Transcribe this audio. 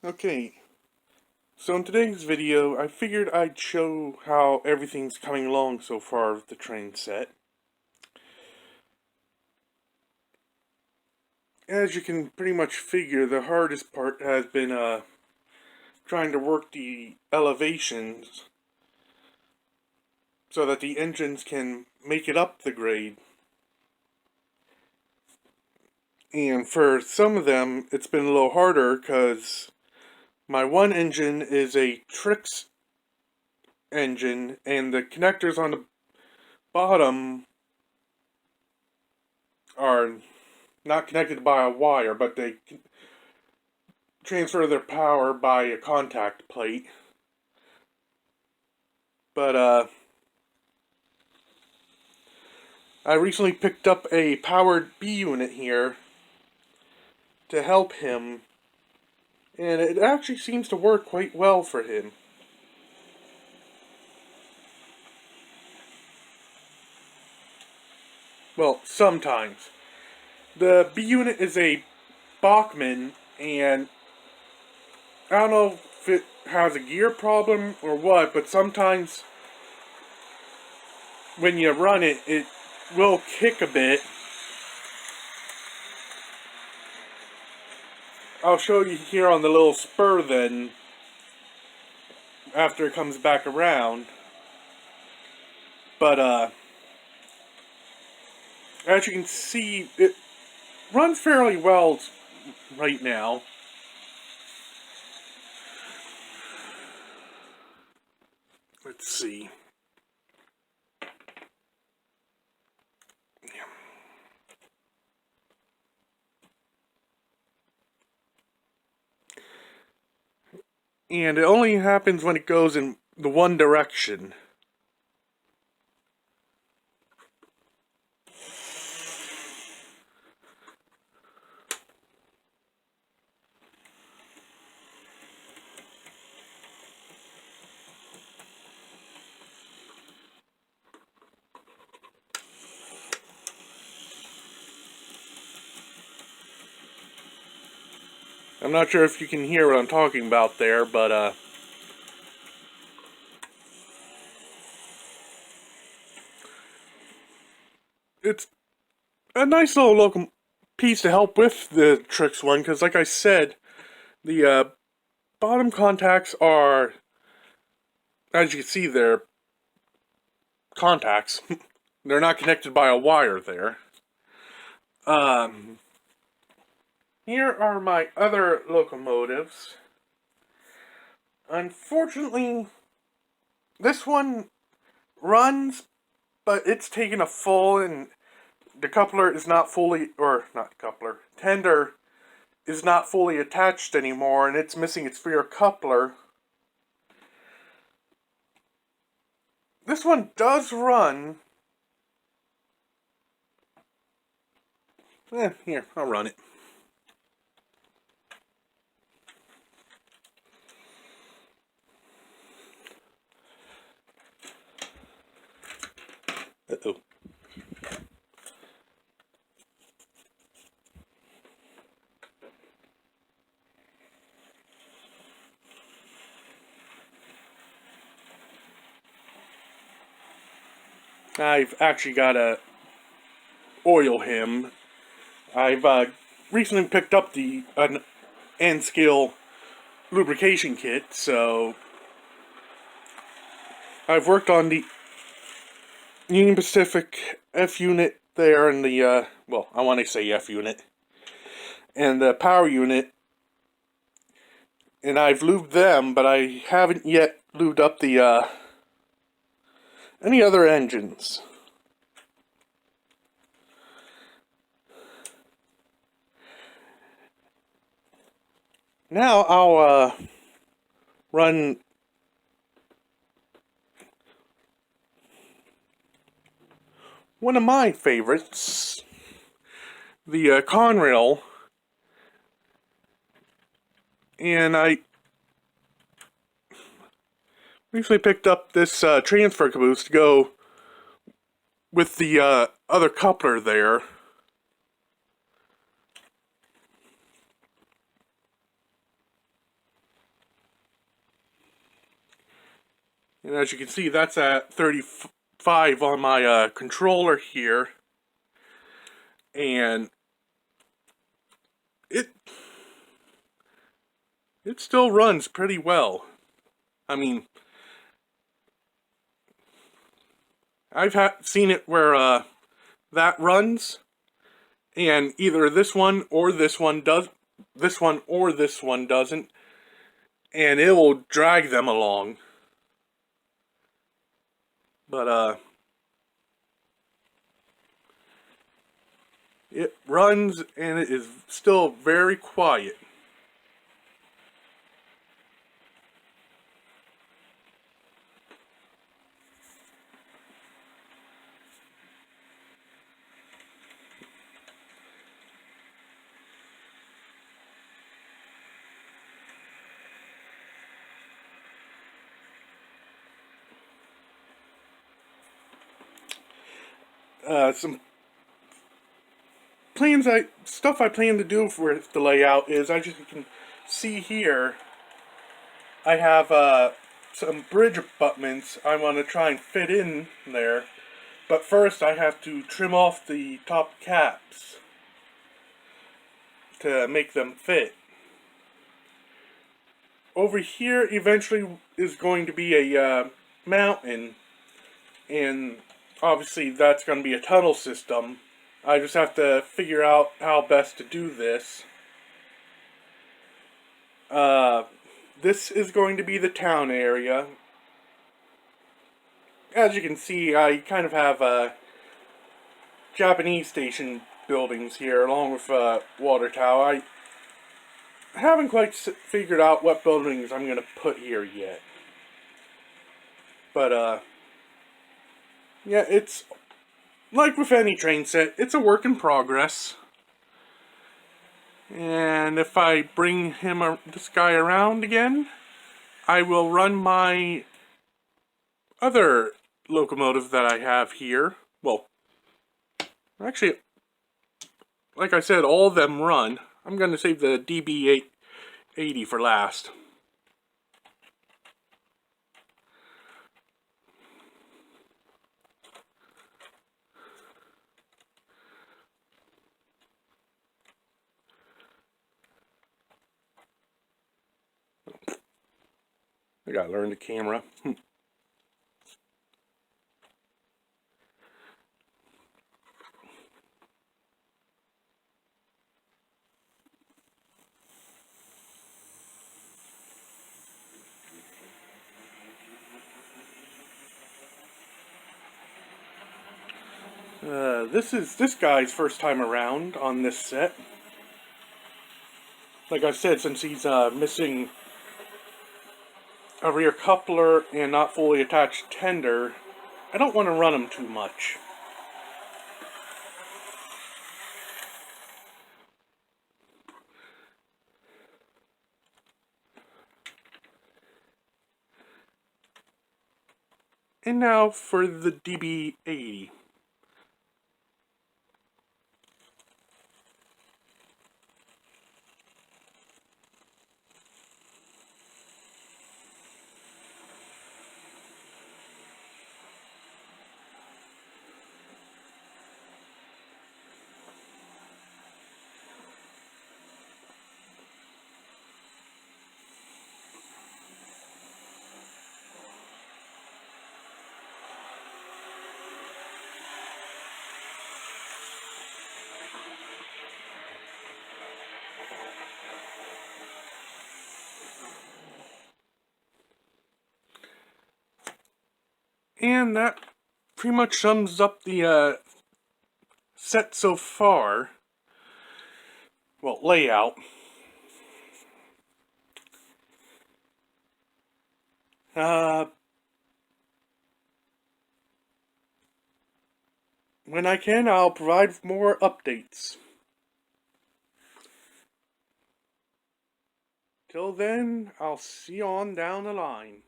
Okay, so in today's video, I figured I'd show how everything's coming along so far with the train set. As you can pretty much figure, the hardest part has been trying to work the elevations so that the engines can make it up the grade. And for some of them, it's been a little harder because my one engine is a Trix engine, and the connectors on the bottom are not connected by a wire, but they transfer their power by a contact plate. But I recently picked up a powered B unit here to help him, and it actually seems to work quite well for him. Well, sometimes. The B unit is a Bachmann, and I don't know if it has a gear problem or what, but sometimes when you run it, it will kick a bit. I'll show you here on the little spur then, after it comes back around. But as you can see, it runs fairly well right now. Let's see. And it only happens when it goes in the one direction. I'm not sure if you can hear what I'm talking about there, but it's a nice little local piece to help with the Trix one, because like I said, the bottom contacts are, as you can see, they're contacts. They're not connected by a wire there. Here are my other locomotives. Unfortunately, this one runs, but it's taken a fall, and the coupler is not fully, or not coupler, tender is not fully attached anymore, and it's missing its rear coupler. This one does run. Here, I'll run it. Uh-oh. I've actually got to oil him. I've recently picked up an N-Skill lubrication kit, so I've worked on the Union Pacific F unit there, and the well, I want to say F unit, and the power unit, and I've lubed them, but I haven't yet lubed up the any other engines. Now I'll run one of my favorites, the Conrail, and I recently picked up this transfer caboose to go with the other coupler there. And as you can see, that's at 35 on my controller here. And it still runs pretty well. I mean, I've seen it where that runs, and either this one or this one does, this one or this one doesn't, and it will drag them along. But it runs and it is still very quiet. Some stuff I plan to do for the layout is, as you can see here, I have some bridge abutments I want to try and fit in there. But first I have to trim off the top caps to make them fit. Over here eventually is going to be a mountain, and obviously that's going to be a tunnel system. I just have to figure out how best to do this. This is going to be the town area. As you can see, I kind of have Japanese station buildings here, along with water tower. I haven't quite figured out what buildings I'm going to put here yet. But, yeah, it's like with any train set, it's a work in progress. And if I bring this guy around again, I will run my other locomotive that I have here. Well, actually, like I said, all of them run. I'm going to save the DB80 for last. I gotta learn the camera. This is this guy's first time around on this set. Like I said, since he's missing a rear coupler and not fully attached tender, I don't want to run him too much. And now for the DB80. And that pretty much sums up the set so far. Well, layout. When I can, I'll provide more updates. Till then, I'll see you on down the line.